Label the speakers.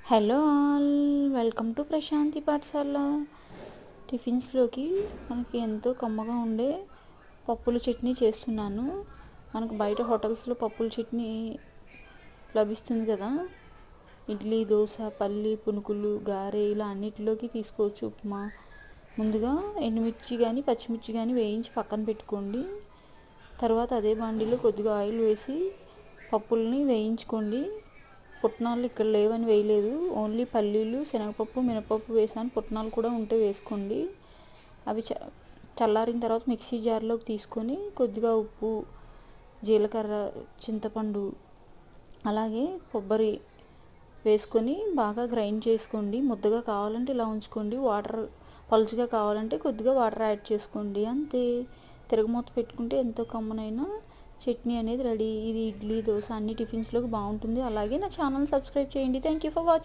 Speaker 1: Hello all, welcome to Prashanti Pathashala. టిఫిన్స్లోకి మనకి ఎంతో కమ్మగా ఉండే పప్పుల చట్నీ చేస్తున్నాను. మనకు బయట హోటల్స్లో పప్పుల చట్నీ లభిస్తుంది కదా. ఇడ్లీ, దోశ, పల్లి, పునుకులు, గారె ఇలా అన్నిటిలోకి తీసుకోవచ్చు. ఉప్మా. ముందుగా ఎండుమిర్చి కానీ పచ్చిమిర్చి కానీ వేయించి పక్కన పెట్టుకోండి. తర్వాత అదే బాండీలో కొద్దిగా ఆయిల్ వేసి పప్పుల్ని వేయించుకోండి. పుట్నాలు ఇక్కడ లేవని వేయలేదు, ఓన్లీ పల్లీలు, శనగపప్పు, మినపప్పు వేసాను. పుట్నాలు కూడా ఉంటే వేసుకోండి. అవి చల్లారిన తర్వాత మిక్సీ జార్లోకి తీసుకొని కొద్దిగా ఉప్పు, జీలకర్ర, చింతపండు, అలాగే కొబ్బరి వేసుకొని బాగా గ్రైండ్ చేసుకోండి. ముద్దగా కావాలంటే ఇలా ఉంచుకోండి, వాటర్ పలుచగా కావాలంటే కొద్దిగా వాటర్ యాడ్ చేసుకోండి. అంతే, తిరగమూత పెట్టుకుంటే ఎంతో కమ్మనైన చట్నీ అనేది రెడీ. ఇది ఇడ్లీ, దోశ అన్ని టిఫిన్స్లోకి బాగుంటుంది. అలాగే నా ఛానల్ సబ్స్క్రైబ్ చేయండి. Thank you for watching.